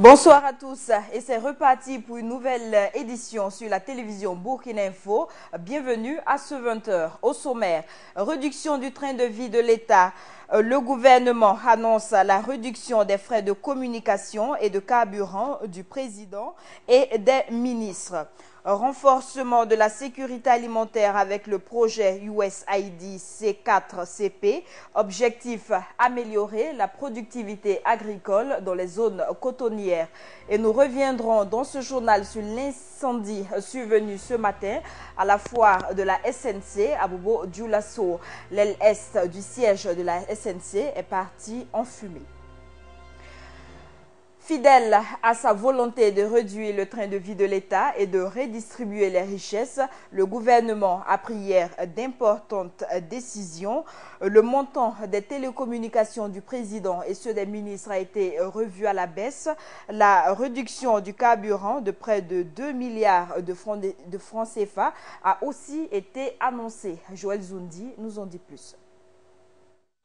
Bonsoir à tous et c'est reparti pour une nouvelle édition sur la télévision Burkina Info. Bienvenue à ce 20h. Au sommaire, réduction du train de vie de l'État. Le gouvernement annonce la réduction des frais de communication et de carburant du président et des ministres. Renforcement de la sécurité alimentaire avec le projet USAID C4CP. Objectif, améliorer la productivité agricole dans les zones cotonnières. Et nous reviendrons dans ce journal sur l'incendie survenu ce matin à la foire de la SNC à Bobo-Dioulasso. L'aile est du siège de la SNC est partie en fumée. Fidèle à sa volonté de réduire le train de vie de l'État et de redistribuer les richesses, le gouvernement a pris hier d'importantes décisions. Le montant des télécommunications du président et ceux des ministres a été revu à la baisse. La réduction du carburant de près de 2 milliards de francs CFA a aussi été annoncée. Joël Zoundi nous en dit plus.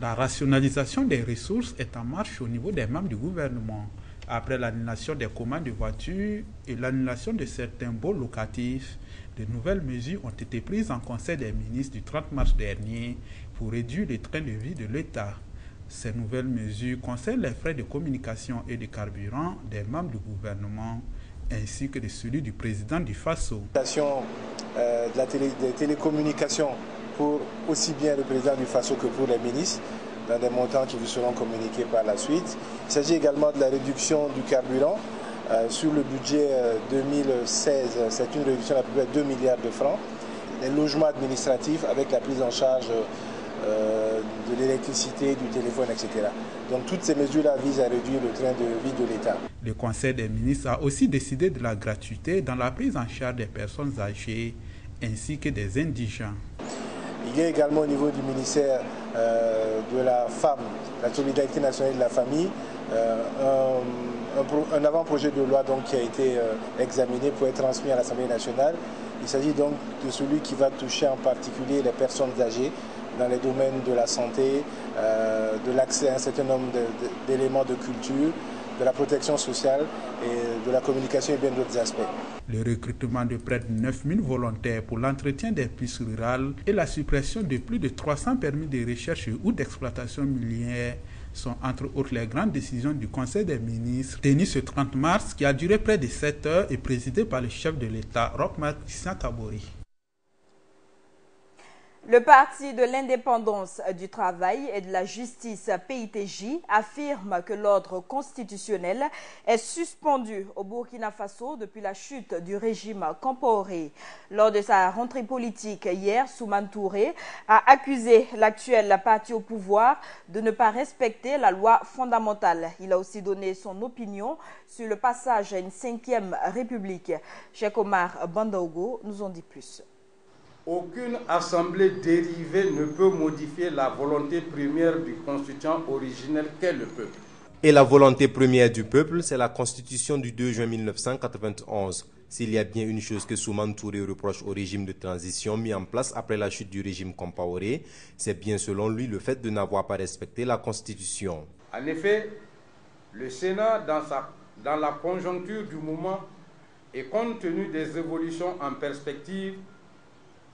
La rationalisation des ressources est en marche au niveau des membres du gouvernement. Après l'annulation des commandes de voitures et l'annulation de certains baux locatifs, de nouvelles mesures ont été prises en Conseil des ministres du 30 mars dernier pour réduire les trains de vie de l'État. Ces nouvelles mesures concernent les frais de communication et de carburant des membres du gouvernement ainsi que de celui du président du FASO. Des télécommunications pour aussi bien le président du FASO que pour les ministres, dans des montants qui vous seront communiqués par la suite. Il s'agit également de la réduction du carburant. Sur le budget 2016, c'est une réduction d'à peu près 2 milliards de francs. Les logements administratifs avec la prise en charge de l'électricité, du téléphone, etc. Donc toutes ces mesures-là visent à réduire le train de vie de l'État. Le Conseil des ministres a aussi décidé de la gratuité dans la prise en charge des personnes âgées ainsi que des indigents. Il y a également au niveau du ministère de la femme, la solidarité nationale de la famille, un avant-projet de loi donc, qui a été examiné pour être transmis à l'Assemblée nationale. Il s'agit donc de celui qui va toucher en particulier les personnes âgées dans les domaines de la santé, de l'accès à un certain nombre d'éléments de culture, de la protection sociale et de la communication et bien d'autres aspects. Le recrutement de près de 9000 volontaires pour l'entretien des pistes rurales et la suppression de plus de 300 permis de recherche ou d'exploitation minière sont entre autres les grandes décisions du Conseil des ministres tenu ce 30 mars qui a duré près de 7 heures et présidé par le chef de l'État, Roch-Marc Christian Kabore. Le Parti de l'indépendance du travail et de la justice PITJ affirme que l'ordre constitutionnel est suspendu au Burkina Faso depuis la chute du régime Compaoré. Lors de sa rentrée politique hier, Soumane Touré a accusé l'actuel parti au pouvoir de ne pas respecter la loi fondamentale. Il a aussi donné son opinion sur le passage à une 5e république. Cheikh Omar Bandaogo nous en dit plus. Aucune assemblée dérivée ne peut modifier la volonté première du constituant originel qu'est le peuple. Et la volonté première du peuple, c'est la constitution du 2 juin 1991. S'il y a bien une chose que Soumane Touré reproche au régime de transition mis en place après la chute du régime Compaoré, c'est bien selon lui le fait de n'avoir pas respecté la constitution. En effet, le Sénat, dans la conjoncture du moment et compte tenu des évolutions en perspective,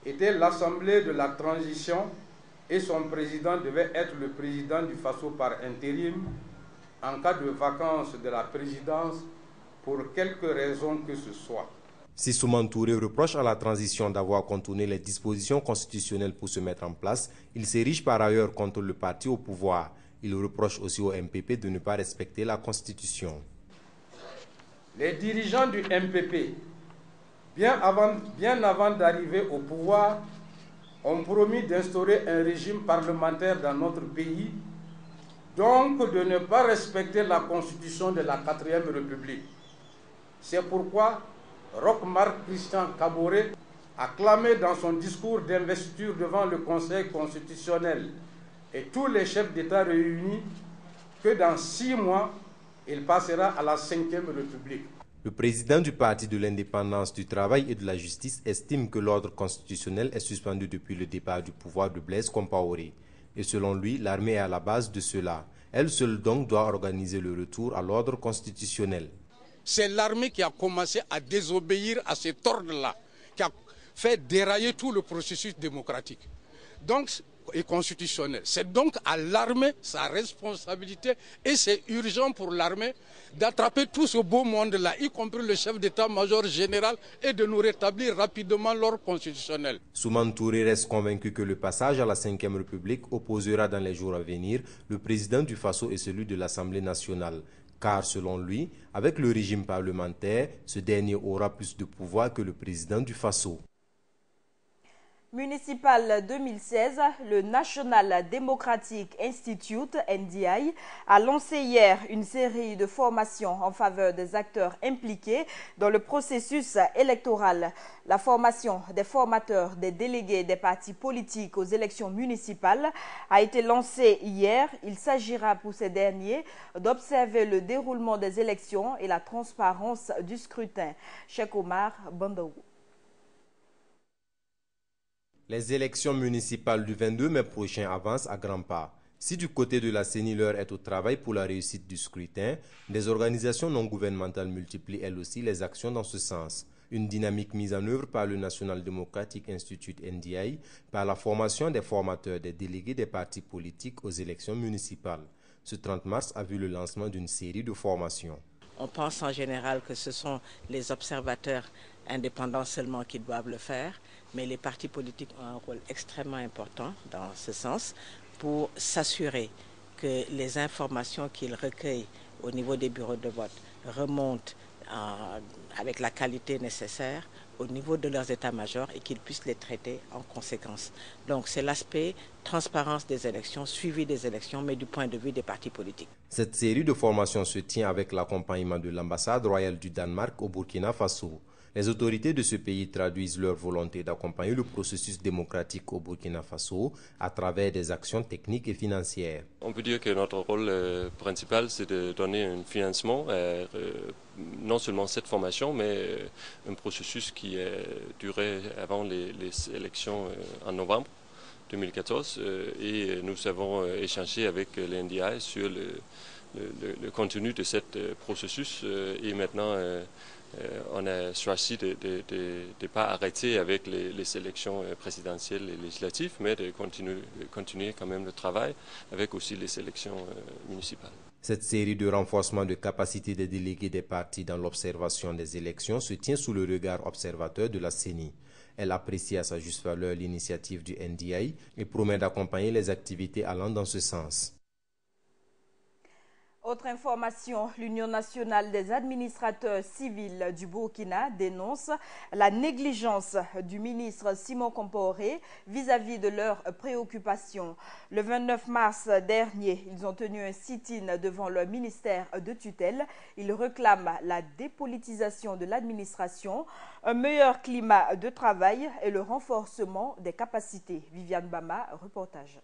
était l'Assemblée de la transition et son président devait être le président du FASO par intérim en cas de vacance de la présidence pour quelque raison que ce soit. Si Soumane Touré reproche à la transition d'avoir contourné les dispositions constitutionnelles pour se mettre en place, il s'érige par ailleurs contre le parti au pouvoir. Il reproche aussi au MPP de ne pas respecter la Constitution. Les dirigeants du MPP, bien avant d'arriver au pouvoir, ont promis d'instaurer un régime parlementaire dans notre pays, donc de ne pas respecter la constitution de la 4e République. C'est pourquoi Roch-Marc Christian Kabore a clamé dans son discours d'investiture devant le Conseil constitutionnel et tous les chefs d'État réunis que dans 6 mois, il passera à la 5e République. Le président du Parti de l'indépendance du travail et de la justice estime que l'ordre constitutionnel est suspendu depuis le départ du pouvoir de Blaise Compaoré. Et selon lui, l'armée est à la base de cela. Elle seule donc doit organiser le retour à l'ordre constitutionnel. c'est l'armée qui a commencé à désobéir à cet ordre-là, qui a fait dérailler tout le processus démocratique et constitutionnel. C'est donc à l'armée sa responsabilité et c'est urgent pour l'armée d'attraper tout ce beau monde-là, y compris le chef d'état-major général, et de nous rétablir rapidement l'ordre constitutionnel. Soumane Touré reste convaincu que le passage à la Ve République opposera dans les jours à venir le président du Faso et celui de l'Assemblée nationale. Car selon lui, avec le régime parlementaire, ce dernier aura plus de pouvoir que le président du Faso. Municipal 2016, le National Democratic Institute, NDI, a lancé hier une série de formations en faveur des acteurs impliqués dans le processus électoral. La formation des formateurs des délégués des partis politiques aux élections municipales a été lancée hier. Il s'agira pour ces derniers d'observer le déroulement des élections et la transparence du scrutin. Cheikh Omar Bandaou. Les élections municipales du 22 mai prochain avancent à grands pas. Si du côté de la CENI l'heure est au travail pour la réussite du scrutin, des organisations non gouvernementales multiplient elles aussi les actions dans ce sens. Une dynamique mise en œuvre par le National Democratic Institute NDI, par la formation des formateurs des délégués des partis politiques aux élections municipales. Ce 30 mars a vu le lancement d'une série de formations. On pense en général que ce sont les observateurs indépendants seulement qui doivent le faire, mais les partis politiques ont un rôle extrêmement important dans ce sens pour s'assurer que les informations qu'ils recueillent au niveau des bureaux de vote remontent avec la qualité nécessaire au niveau de leurs états-majors et qu'ils puissent les traiter en conséquence. Donc c'est l'aspect transparence des élections, suivi des élections, mais du point de vue des partis politiques. Cette série de formations se tient avec l'accompagnement de l'ambassade royale du Danemark au Burkina Faso. Les autorités de ce pays traduisent leur volonté d'accompagner le processus démocratique au Burkina Faso à travers des actions techniques et financières. On peut dire que notre rôle principal, c'est de donner un financement, non seulement cette formation, mais un processus qui est duré avant les élections en novembre 2014. Et nous avons échangé avec l'NDI sur le contenu de ce processus et maintenant on a choisi de ne pas arrêter avec les élections présidentielles et législatives, mais de continuer quand même le travail avec aussi les élections municipales. Cette série de renforcement de capacité des délégués des partis dans l'observation des élections se tient sous le regard observateur de la CENI. Elle apprécie à sa juste valeur l'initiative du NDI et promet d'accompagner les activités allant dans ce sens. Autre information, l'Union nationale des administrateurs civils du Burkina dénonce la négligence du ministre Simon Compaoré vis-à-vis de leurs préoccupations. Le 29 mars dernier, ils ont tenu un sit-in devant leur ministère de tutelle. Ils réclament la dépolitisation de l'administration, un meilleur climat de travail et le renforcement des capacités. Viviane Bama, reportage.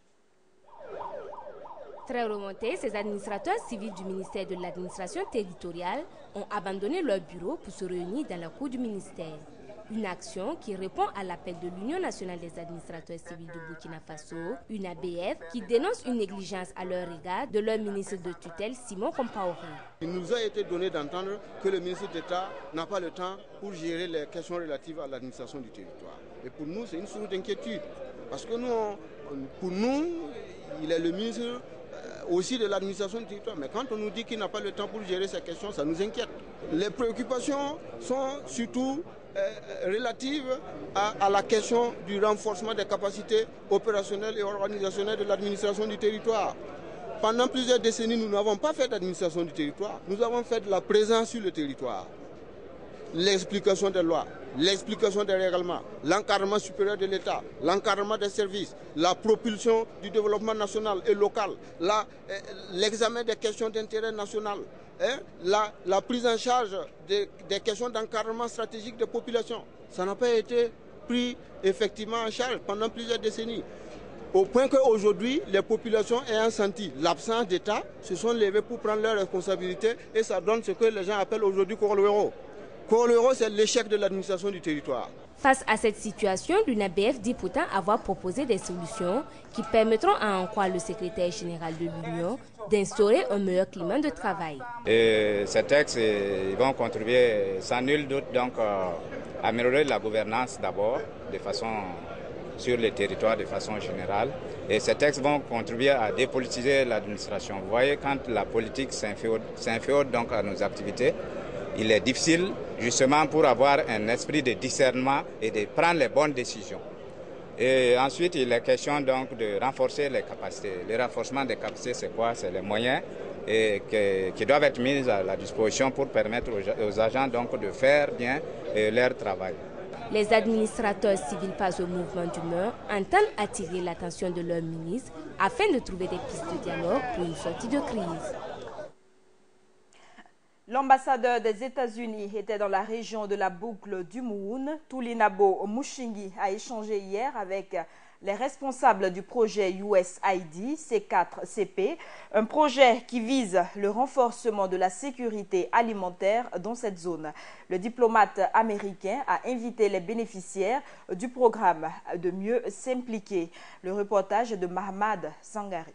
Très remontés, ces administrateurs civils du ministère de l'administration territoriale ont abandonné leur bureau pour se réunir dans la cour du ministère. Une action qui répond à l'appel de l'Union nationale des administrateurs civils du Burkina Faso, une ABF, qui dénonce une négligence à leur égard de leur ministre de tutelle Simon Compaoré. Il nous a été donné d'entendre que le ministre d'État n'a pas le temps pour gérer les questions relatives à l'administration du territoire. Et pour nous, c'est une source d'inquiétude. Parce que pour nous, il est le ministre aussi de l'administration du territoire. Mais quand on nous dit qu'il n'a pas le temps pour gérer ces questions, ça nous inquiète. Les préoccupations sont surtout relatives à la question du renforcement des capacités opérationnelles et organisationnelles de l'administration du territoire. Pendant plusieurs décennies, nous n'avons pas fait d'administration du territoire. Nous avons fait de la présence sur le territoire. L'explication des lois, l'explication des règlements, l'encadrement supérieur de l'État, l'encadrement des services, la propulsion du développement national et local, l'examen des questions d'intérêt national, la prise en charge des questions d'encadrement stratégique des populations. Ça n'a pas été pris effectivement en charge pendant plusieurs décennies. Au point qu'aujourd'hui, les populations ayant senti l'absence d'État se sont levées pour prendre leurs responsabilités et ça donne ce que les gens appellent aujourd'hui Corluero. Kolero, c'est l'échec de l'administration du territoire. Face à cette situation, l'UNABF dit pourtant avoir proposé des solutions qui permettront, à en croire le secrétaire général de l'Union, d'instaurer un meilleur climat de travail. Ces textes vont contribuer sans nul doute donc, à améliorer la gouvernance d'abord, de façon sur les territoires de façon générale. Et ces textes vont contribuer à dépolitiser l'administration. Vous voyez, quand la politique s'inféode donc à nos activités, il est difficile justement pour avoir un esprit de discernement et de prendre les bonnes décisions. Et ensuite, il est question donc de renforcer les capacités. Le renforcement des capacités, c'est quoi? C'est les moyens qui doivent être mis à la disposition pour permettre aux agents donc de faire bien leur travail. Les administrateurs civils face au mouvement d'humeur entendent attirer l'attention de leur ministre afin de trouver des pistes de dialogue pour une sortie de crise. L'ambassadeur des États-Unis était dans la région de la boucle du Mouhoun. Tulinabo Mushingi a échangé hier avec les responsables du projet USAID C4CP, un projet qui vise le renforcement de la sécurité alimentaire dans cette zone. Le diplomate américain a invité les bénéficiaires du programme de mieux s'impliquer. Le reportage de Mahmoud Sangari.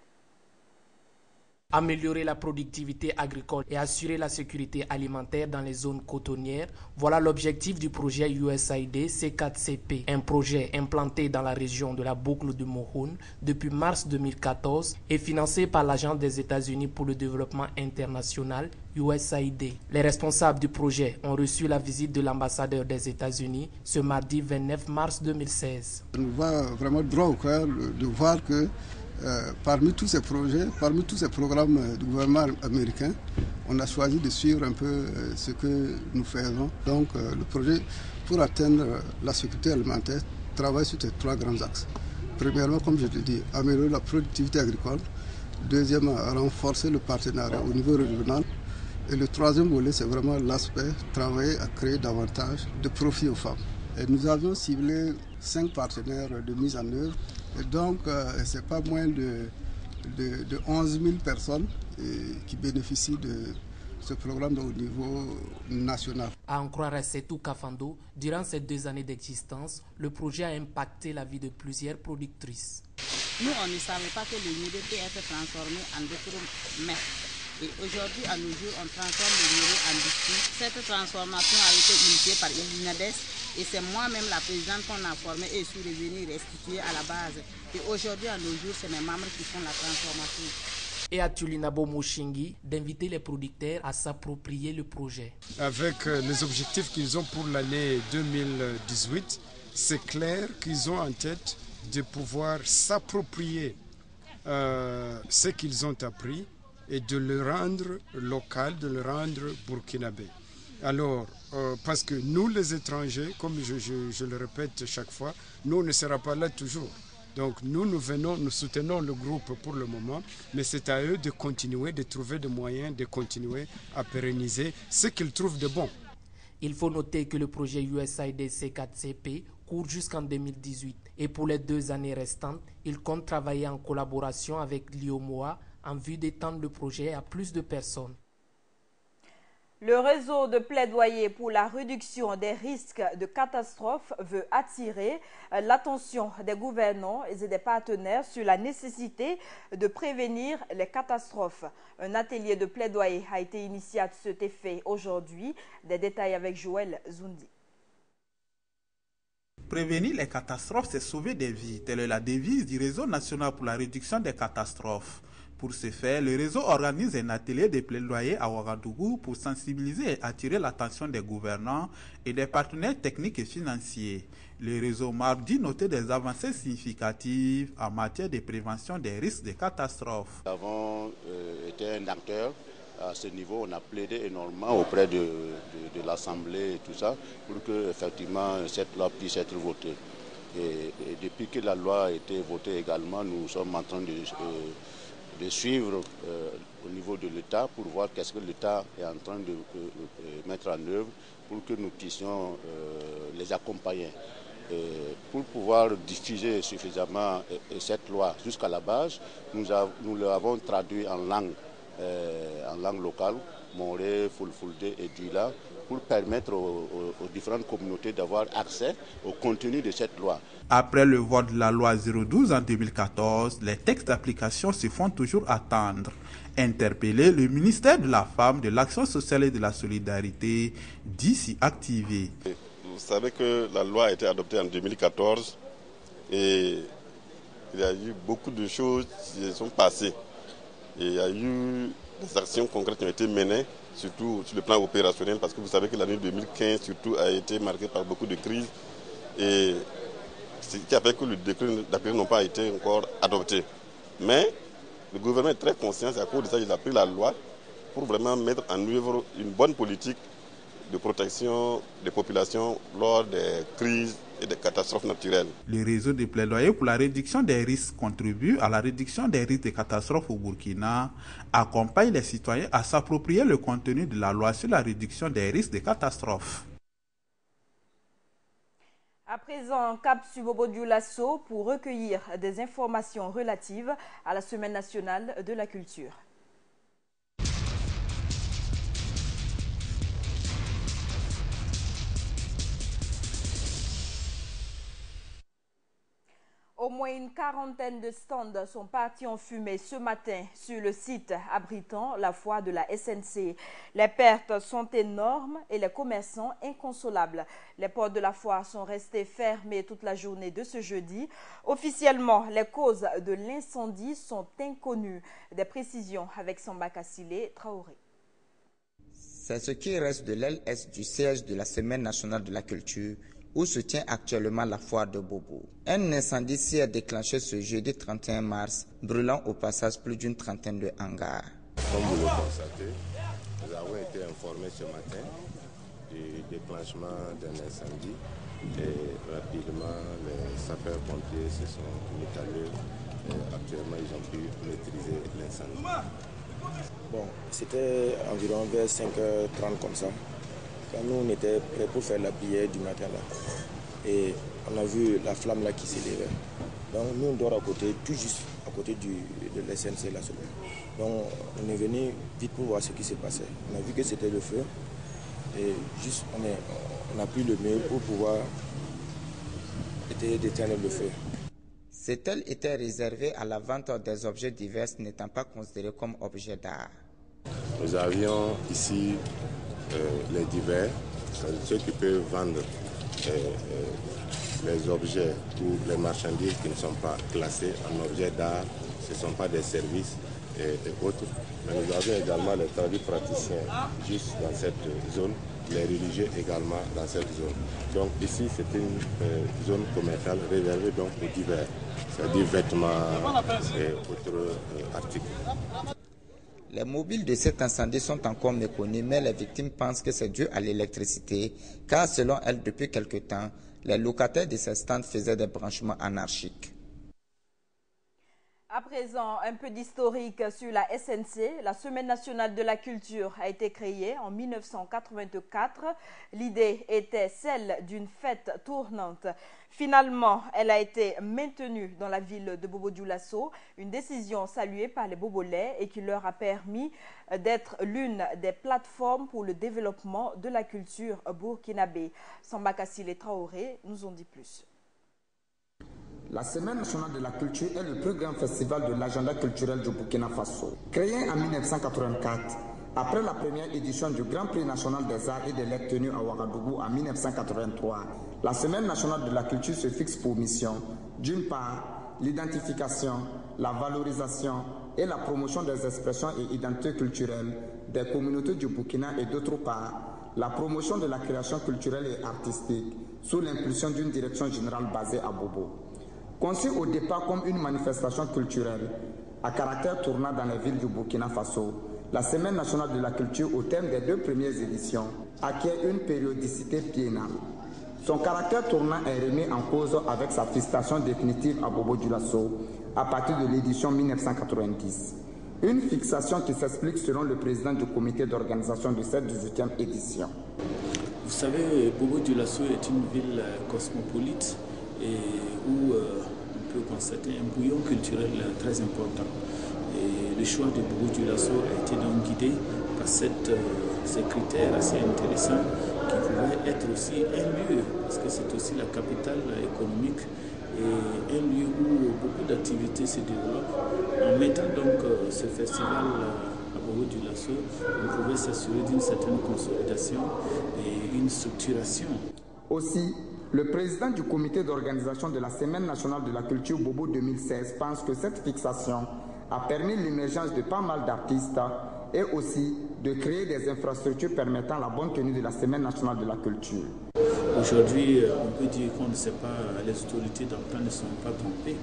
Améliorer la productivité agricole et assurer la sécurité alimentaire dans les zones cotonnières, voilà l'objectif du projet USAID C4CP, un projet implanté dans la région de la boucle du Mouhoun depuis mars 2014 et financé par l'Agence des États-Unis pour le développement international USAID. Les responsables du projet ont reçu la visite de l'ambassadeur des États-Unis ce mardi 29 mars 2016. Ça nous va vraiment droit au cœur de voir que parmi tous ces projets, parmi tous ces programmes du gouvernement américain, on a choisi de suivre un peu ce que nous faisons. Donc le projet pour atteindre la sécurité alimentaire travaille sur ces trois grands axes. Premièrement, comme je te dis, améliorer la productivité agricole. Deuxièmement, renforcer le partenariat au niveau régional. Et le troisième volet, c'est vraiment l'aspect travailler à créer davantage de profits aux femmes. Et nous avions ciblé 5 partenaires de mise en œuvre. Et donc, ce n'est pas moins de 11 000 personnes qui bénéficient de ce programme au niveau national. À en croire à Setou Kafando, durant ces 2 années d'existence, le projet a impacté la vie de plusieurs productrices. Nous, on ne savait pas que le miel peut être transformé en d'autres mets. Et aujourd'hui, à nos jours, on transforme le miel en biscuit. Cette transformation a été initiée par l'UNADES. Et c'est moi-même la présidente qu'on a formée et je suis revenue restituer à la base. Et aujourd'hui, à nos jours, c'est mes membres qui font la transformation. Et à Tulinabo Mushingi d'inviter les producteurs à s'approprier le projet. Avec les objectifs qu'ils ont pour l'année 2018, c'est clair qu'ils ont en tête de pouvoir s'approprier ce qu'ils ont appris et de le rendre local, de le rendre burkinabé. Alors, parce que nous les étrangers, comme je le répète chaque fois, nous on ne sera pas là toujours. Donc nous venons, nous soutenons le groupe pour le moment, mais c'est à eux de continuer, de trouver des moyens, de continuer à pérenniser ce qu'ils trouvent de bon. Il faut noter que le projet USAID C4CP court jusqu'en 2018 et pour les 2 années restantes, il compte travailler en collaboration avec l'IOMOA en vue d'étendre le projet à plus de personnes. Le réseau de plaidoyer pour la réduction des risques de catastrophe veut attirer l'attention des gouvernants et des partenaires sur la nécessité de prévenir les catastrophes. Un atelier de plaidoyer a été initié à cet effet aujourd'hui. Des détails avec Joël Zoundi. Prévenir les catastrophes, c'est sauver des vies. Telle est la devise du réseau national pour la réduction des catastrophes. Pour ce faire, le réseau organise un atelier de plaidoyer à Ouagadougou pour sensibiliser et attirer l'attention des gouvernants et des partenaires techniques et financiers. Le réseau mardi notait des avancées significatives en matière de prévention des risques de catastrophes. Nous avons été un acteur à ce niveau. On a plaidé énormément auprès de l'Assemblée et tout ça pour que effectivement cette loi puisse être votée. Et depuis que la loi a été votée également, nous sommes en train de suivre au niveau de l'État pour voir qu'est-ce que l'État est en train de mettre en œuvre pour que nous puissions les accompagner. Pour pouvoir diffuser suffisamment cette loi jusqu'à la base, nous l'avons traduit en langue locale Morée, Fulfulde et Dila, pour permettre aux différentes communautés d'avoir accès au contenu de cette loi. Après le vote de la loi 012 en 2014, les textes d'application se font toujours attendre. Interpellé, le ministère de la Femme, de l'Action sociale et de la solidarité dit s'y activer. Vous savez que la loi a été adoptée en 2014 et il y a eu beaucoup de choses qui sont passées. Et il y a eu des actions concrètes qui ont été menées, surtout sur le plan opérationnel, parce que vous savez que l'année 2015 surtout a été marquée par beaucoup de crises. Et ce qui a fait que le décret d'application n'a pas été encore adopté. Mais le gouvernement est très conscient, c'est à cause de ça qu'il a pris la loi pour vraiment mettre en œuvre une bonne politique de protection des populations lors des crises et des catastrophes naturelles. Le réseau de plaidoyer pour la réduction des risques contribue à la réduction des risques de catastrophes au Burkina, accompagne les citoyens à s'approprier le contenu de la loi sur la réduction des risques de catastrophes. À présent, cap sur Bobo-Dioulasso pour recueillir des informations relatives à la Semaine nationale de la culture. Au moins une quarantaine de stands sont partis en fumée ce matin sur le site abritant la foire de la SNC. Les pertes sont énormes et les commerçants inconsolables. Les portes de la foire sont restées fermées toute la journée de ce jeudi. Officiellement, les causes de l'incendie sont inconnues. Des précisions avec Samba Kassile Traoré. C'est ce qui reste de l'aile est du siège de la Semaine nationale de la culture, où se tient actuellement la foire de Bobo. Un incendie s'y est déclenché ce jeudi 31 mars, brûlant au passage plus d'une trentaine de hangars. Comme vous le constatez, nous avons été informés ce matin du déclenchement d'un incendie et rapidement les sapeurs-pompiers se sont mis à l'œuvre et actuellement ils ont pu maîtriser l'incendie. Bon, c'était environ vers 5h30 comme ça. Quand nous, on était prêts pour faire la prière du matin là. Et on a vu la flamme là qui s'élevait. Donc nous, on dort à côté, tout juste à côté de l'SNC là. Donc on est venu vite pour voir ce qui s'est passé. On a vu que c'était le feu. Et juste on a pris le mieux pour pouvoir d'éteindre le feu. Cet aile était réservé à la vente des objets divers n'étant pas considérés comme objets d'art. Nous avions ici les divers, ceux qui peuvent vendre les objets ou les marchandises qui ne sont pas classés en objets d'art, ce ne sont pas des services et autres. Mais nous avons également les tradipraticiens juste dans cette zone, les religieux également dans cette zone. Donc ici c'est une zone commerciale réservée donc aux divers, c'est-à-dire vêtements et autres articles. Les mobiles de cet incendie sont encore méconnus, mais les victimes pensent que c'est dû à l'électricité, car selon elles, depuis quelque temps, les locataires de ces stands faisaient des branchements anarchiques. À présent, un peu d'historique sur la SNC. La Semaine nationale de la culture a été créée en 1984. L'idée était celle d'une fête tournante. Finalement, elle a été maintenue dans la ville de Bobo-Dioulasso, une décision saluée par les Bobolais et qui leur a permis d'être l'une des plateformes pour le développement de la culture burkinabé. Samba Kassile Traoré nous en dit plus. La Semaine nationale de la culture est le plus grand festival de l'agenda culturel du Burkina Faso. Créé en 1984, après la première édition du Grand Prix national des arts et des lettres tenu à Ouagadougou en 1983, la Semaine nationale de la culture se fixe pour mission, d'une part, l'identification, la valorisation et la promotion des expressions et identités culturelles des communautés du Burkina et d'autre part, la promotion de la création culturelle et artistique sous l'impulsion d'une direction générale basée à Bobo. Conçue au départ comme une manifestation culturelle à caractère tournant dans les villes du Burkina Faso, la Semaine nationale de la culture au terme des 2 premières éditions acquiert une périodicité biennale. Son caractère tournant est remis en cause avec sa fixation définitive à Bobo-Dioulasso à partir de l'édition 1990. Une fixation qui s'explique selon le président du comité d'organisation de cette 18e édition. Vous savez, Bobo-Dioulasso est une ville cosmopolite et où on peut constater un bouillon culturel très important. Et le choix de Bobo-Dioulasso a été donc guidé à ces critères assez intéressants qui pouvaient être aussi un lieu, parce que c'est aussi la capitale économique et un lieu où beaucoup d'activités se développent. En mettant donc ce festival à Bobo-Dioulasso, on pouvait s'assurer d'une certaine consolidation et une structuration. Aussi, le président du comité d'organisation de la Semaine nationale de la culture Bobo 2016 pense que cette fixation a permis l'émergence de pas mal d'artistes et aussi de créer des infrastructures permettant la bonne tenue de la Semaine nationale de la culture. Aujourd'hui, on peut dire qu'on ne sait pas, les autorités d'antan ne sont pas trompées,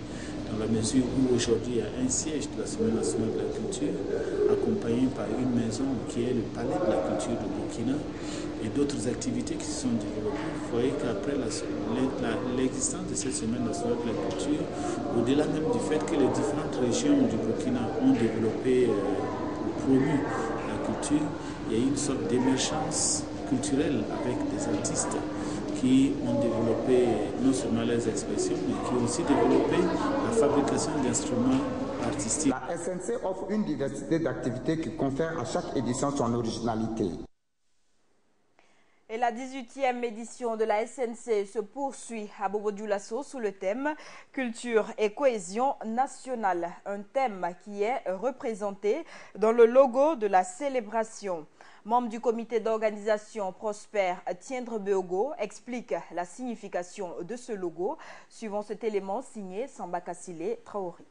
dans la mesure où aujourd'hui il y a un siège de la Semaine nationale de la culture, accompagné par une maison qui est le palais de la culture de Burkina, et d'autres activités qui se sont développées. Vous voyez qu'après l'existence de cette Semaine nationale de la culture, au-delà même du fait que les différentes régions du Burkina ont développé ou promu la culture, il y a eu une sorte d'émergence culturelle avec des artistes qui ont développé non seulement les expressions, mais qui ont aussi développé la fabrication d'instruments artistiques. La SNC offre une diversité d'activités qui confère à chaque édition son originalité. Et la 18e édition de la SNC se poursuit à Bobo-Dioulasso sous le thème « Culture et cohésion nationale », un thème qui est représenté dans le logo de la célébration. Membre du comité d'organisation Prosper Tiendre Beogo explique la signification de ce logo, suivant cet élément signé Samba Kassile Traoré.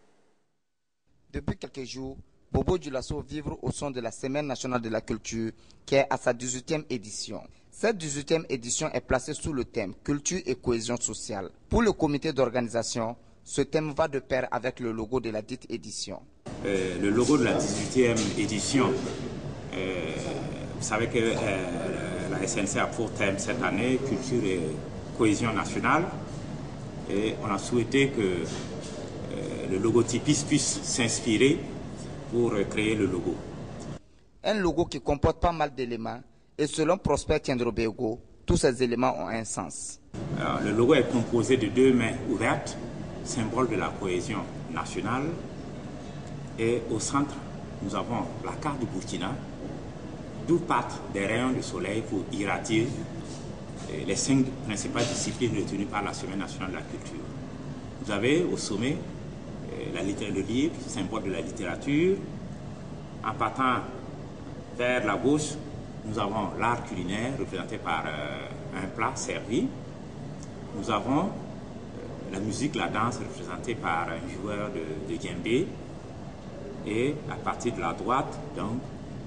Depuis quelques jours, Bobo-Dioulasso vivre au son de la Semaine nationale de la culture qui est à sa 18e édition. Cette 18e édition est placée sous le thème « Culture et cohésion sociale ». Pour le comité d'organisation, ce thème va de pair avec le logo de la dite édition. Le logo de la 18e édition, vous savez que la SNC a pour thème cette année « Culture et cohésion nationale ». Et on a souhaité que le logotypiste puisse s'inspirer pour créer le logo. Un logo qui comporte pas mal d'éléments. Et selon Prosper Tiendre Beogo, tous ces éléments ont un sens. Le logo est composé de deux mains ouvertes, symbole de la cohésion nationale. Et au centre, nous avons la carte du Burkina, d'où partent des rayons de soleil pour irradier les 5 principales disciplines retenues par la Semaine nationale de la culture. Vous avez au sommet le livre, symbole de la littérature. En partant vers la gauche, nous avons l'art culinaire représenté par un plat servi. Nous avons la musique, la danse représentée par un joueur de djembé. Et à partir de la droite, donc,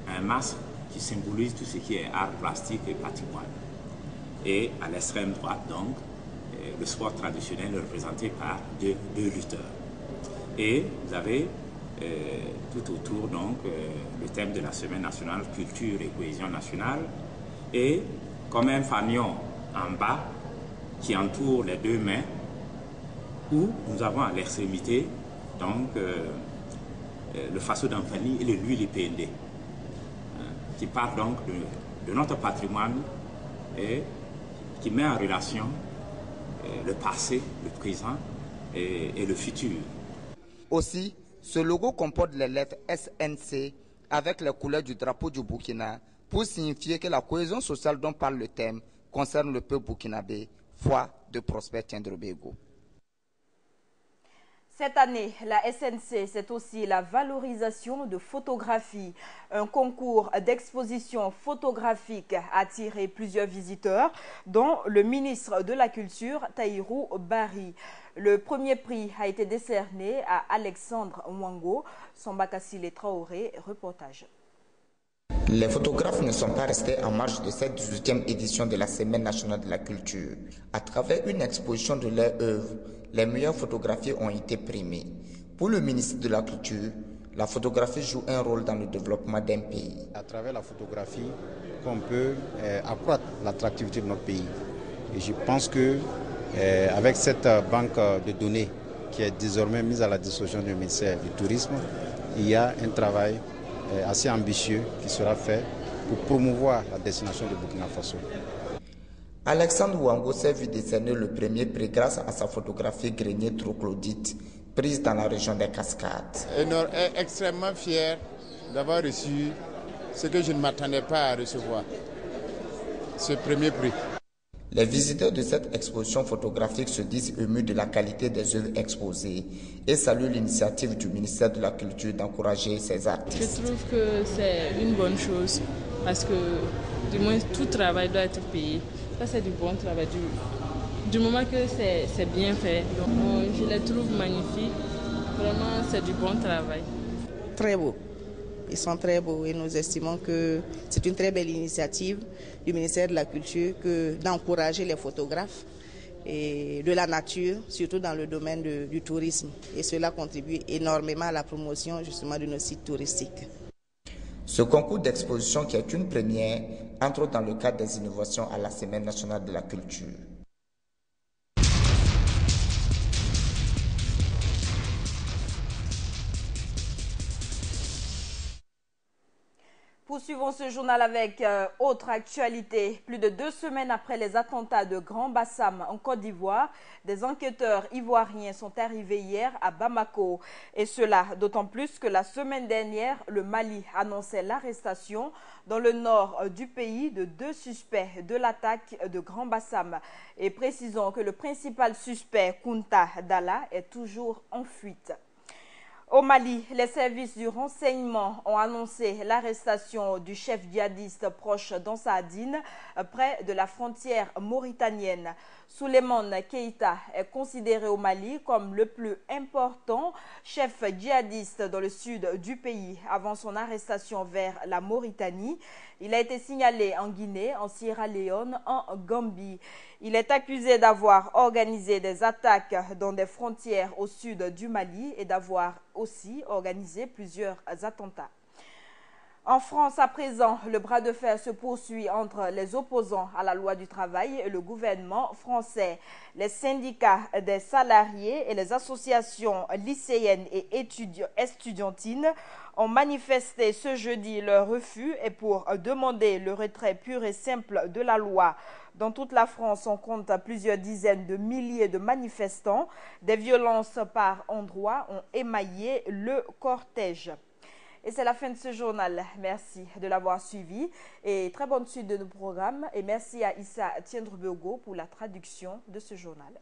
un masque qui symbolise tout ce qui est art plastique et patrimoine. Et à l'extrême droite, donc, le sport traditionnel représenté par deux lutteurs. Et vous avez tout autour donc le thème de la Semaine nationale, culture et cohésion nationale, et comme un fanion en bas qui entoure les deux mains, où nous avons à l'extrémité donc le faso d'Amfani et le Louis PND, qui part donc de notre patrimoine et qui met en relation le passé, le présent et le futur. Aussi, ce logo comporte les lettres SNC avec les couleurs du drapeau du Burkina pour signifier que la cohésion sociale dont parle le thème concerne le peuple burkinabé, foi de Prosper Tiendre Beogo. Cette année, la SNC, c'est aussi la valorisation de photographie. Un concours d'exposition photographique a attiré plusieurs visiteurs, dont le ministre de la Culture, Tahirou Barry. Le premier prix a été décerné à Alexandre Mwango. Samba Kassile Traoré, reportage. Les photographes ne sont pas restés en marge de cette 18e édition de la Semaine nationale de la culture. À travers une exposition de leurs œuvres, les meilleures photographies ont été primées. Pour le ministre de la Culture, la photographie joue un rôle dans le développement d'un pays. À travers la photographie, qu'on peut accroître l'attractivité de notre pays. Et je pense que avec cette banque de données qui est désormais mise à la disposition du ministère du Tourisme, il y a un travail assez ambitieux qui sera fait pour promouvoir la destination de Burkina Faso. Alexandre Mwango s'est vu décerner le premier prix grâce à sa photographie Grenier troglodyte prise dans la région des Cascades. Extrêmement fier d'avoir reçu ce que je ne m'attendais pas à recevoir, ce premier prix. Les visiteurs de cette exposition photographique se disent émus de la qualité des œuvres exposées et saluent l'initiative du ministère de la Culture d'encourager ces artistes. Je trouve que c'est une bonne chose parce que du moins tout travail doit être payé. Ça c'est du bon travail, du moment que c'est bien fait. Donc je les trouve magnifiques, vraiment c'est du bon travail. Très beau. Ils sont très beaux et nous estimons que c'est une très belle initiative du ministère de la Culture d'encourager les photographes et de la nature, surtout dans le domaine du tourisme. Et cela contribue énormément à la promotion justement de nos sites touristiques. Ce concours d'exposition, qui est une première, entre dans le cadre des innovations à la Semaine nationale de la culture. Poursuivons ce journal avec autre actualité. Plus de 2 semaines après les attentats de Grand Bassam en Côte d'Ivoire, des enquêteurs ivoiriens sont arrivés hier à Bamako. Et cela d'autant plus que la semaine dernière, le Mali annonçait l'arrestation dans le nord du pays de 2 suspects de l'attaque de Grand Bassam. Et précisons que le principal suspect, Kounta Dalla, est toujours en fuite. Au Mali, les services du renseignement ont annoncé l'arrestation du chef djihadiste proche d'Ansaadine, près de la frontière mauritanienne. Souleymane Keïta est considéré au Mali comme le plus important chef djihadiste dans le sud du pays avant son arrestation vers la Mauritanie. Il a été signalé en Guinée, en Sierra Leone, en Gambie. Il est accusé d'avoir organisé des attaques dans des frontières au sud du Mali et d'avoir aussi organisé plusieurs attentats. En France, à présent, le bras de fer se poursuit entre les opposants à la loi du travail et le gouvernement français. Les syndicats des salariés et les associations lycéennes et estudiantines ont manifesté ce jeudi leur refus et pour demander le retrait pur et simple de la loi. Dans toute la France, on compte plusieurs dizaines de milliers de manifestants. Des violences par endroits ont émaillé le cortège. Et c'est la fin de ce journal. Merci de l'avoir suivi et très bonne suite de nos programmes. Et merci à Issa Tiendrebogo pour la traduction de ce journal.